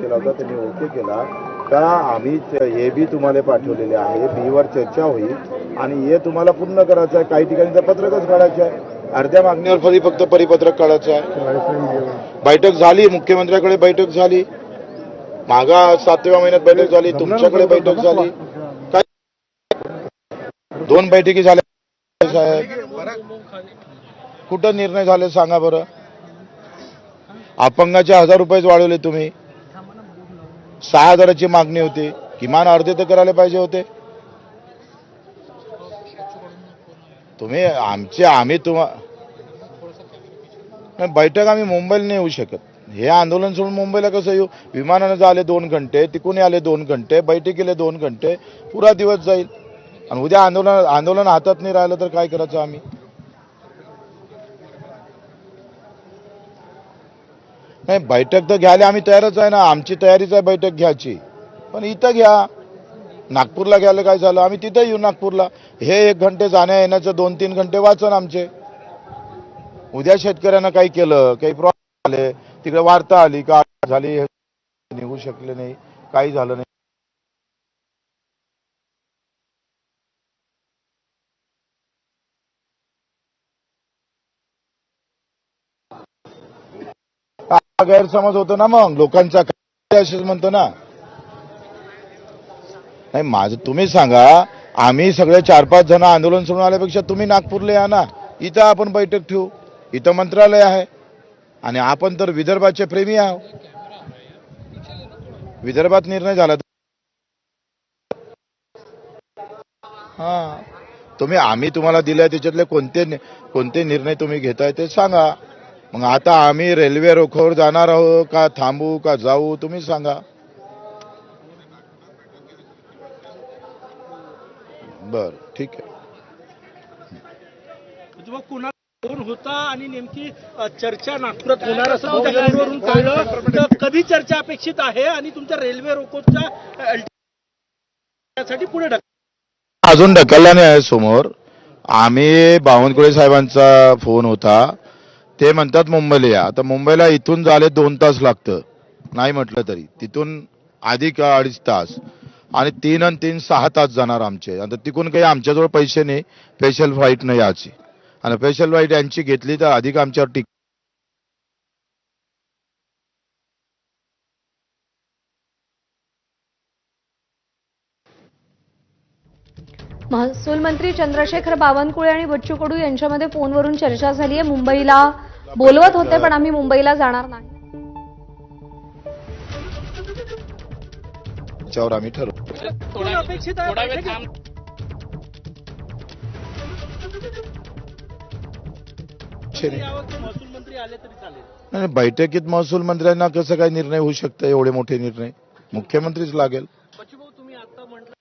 केला होता त्यांनी ओके केला का आम्ही हे बी तुम्हाला पाठवलेले आहे, बीवर चर्चा होईल आणि हे तुम्हाला पूर्ण करायचं आहे. काही ठिकाणी तर पत्रकच काढायचं आहे, अर्ध्या मागणीवर फक्त परिपत्रक काढायचं आहे. बैठक झाली, मुख्यमंत्र्याकडे बैठक झाली, मागा 7व्या महिन्यात बैठक झाली, तुमच्याकडे बैठक झाली, काय 2 बैठकी झाल्या साहेब, कुठं निर्णय झाले सांगा बरं. अपंगाचे 1000 रुपये वाढवले तुम्ही, 6000ची मागणी होती, किमान अर्धे तर करायला पाहिजे होते तुम्ही. आम्ही बैठक आम्ही मुंबईला नाही येऊ शकत. हे आंदोलन सोडून मुंबईला कसं येऊ? विमानानं झाले 2 घंटे, तिकून आले 2 घंटे, बैठकीले 2 घंटे, पुरा दिवस जाईल. आणि उद्या आंदोलन हातात नाही राहिलं तर काय करायचं आम्ही? नाही, बैठक तर घ्यायला आम्ही तयारच आहे ना, आमची तयारीच आहे बैठक घ्यायची. पण इथं घ्या, नागपूरला घ्यायला काय झालं? आम्ही तिथं येऊ नागपूरला. हे 1 घंटे जाण्या येण्याचं 2-3 घंटे वाचन आमचे. उद्या शेतकऱ्यांना काही केलं, काही प्रॉब्लेम आले, तिकडे वार्ता आली का झाली, निघू शकले नाही, काही झालं नाही. गैरसमज होतो ना, मग लोकांचा असंच म्हणतो ना. नाही, माझं तुम्ही सांगा, आम्ही सगळे 4-5 जण आंदोलन सोडून आल्यापेक्षा तुम्ही नागपूरला या ना, इथं आपण बैठक ठेवू, इथं मंत्रालय आहे. आणि आपण तर विदर्भाचे प्रेमी आहोत. विदर्भात निर्णय झाला आम्ही तुम्हाला दिलाय, त्याच्यातले कोणते निर्णय तुम्ही घेताय ते सांगा. मग आता आम्ही रेल्वे रोखोवर जाणार आहोत का थांबू का जाऊ, तुम्ही सांगा. बर, ठीक आहे. कोण होता आणि नेमकी चर्चा नागपुरात होणार असं वरून कळलं, तर कधी चर्चा अपेक्षित आहे आणि तुमच्या रेल्वे रोकोच्या पुढे अजून ढकलला नाही आहे समोर. आम्ही बावनकुळे साहेबांचा फोन होता, ते म्हणतात मुंबईला या. आता मुंबईला इथून झाले 2 तास लागतं, नाही म्हटलं तरी तिथून अधिक 2.5 तास, आणि 3 आणि 3 6 तास जाणार आमचे. आता तिकून काही आमच्याजवळ पैसे नाही, स्पेशल फ्लाईट नाही याची, आणि स्पेशल फ्लाईट यांची घेतली तर अधिक आमच्यावर टिक. महसूल मंत्री चंद्रशेखर बावनकुळे आणि बच्चू कडू यांच्यामध्ये फोनवरून चर्चा झाली आहे. मुंबईला बोलवत होते, पण आम्ही मुंबईला जाणार नाही, त्याच्यावर आम्ही ठरवू. अपेक्षित आहे. महसूल मंत्री आले तरी चालेल. नाही, बैठकीत महसूल मंत्र्यांना कसं काय निर्णय होऊ शकतं? एवढे मोठे निर्णय मुख्यमंत्रीच लागेल. बच्चूभाऊ, तुम्ही आता म्हटलं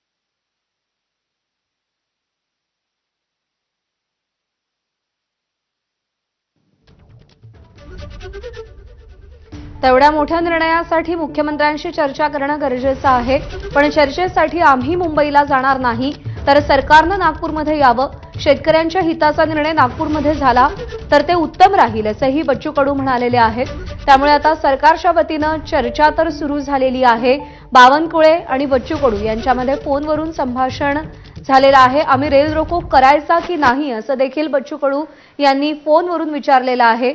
तेवढ्या मोठ्या निर्णयासाठी मुख्यमंत्र्यांशी चर्चा करणं गरजेचं आहे, पण चर्चेसाठी आम्ही मुंबईला जाणार नाही, तर सरकारनं नागपूरमध्ये यावं. शेतकऱ्यांच्या हिताचा निर्णय नागपूरमध्ये झाला तर ते उत्तम राहील, असंही बच्चू कडू म्हणालेले आहेत. त्यामुळे आता सरकारच्या वतीनं चर्चा तर सुरू झालेली आहे. बावनकुळे आणि बच्चू कडू यांच्यामध्ये फोनवरून संभाषण झालेलं आहे. आम्ही रेल रोको करायचा की नाही, असं देखील बच्चू कडू यांनी फोनवरून विचारलेलं आहे.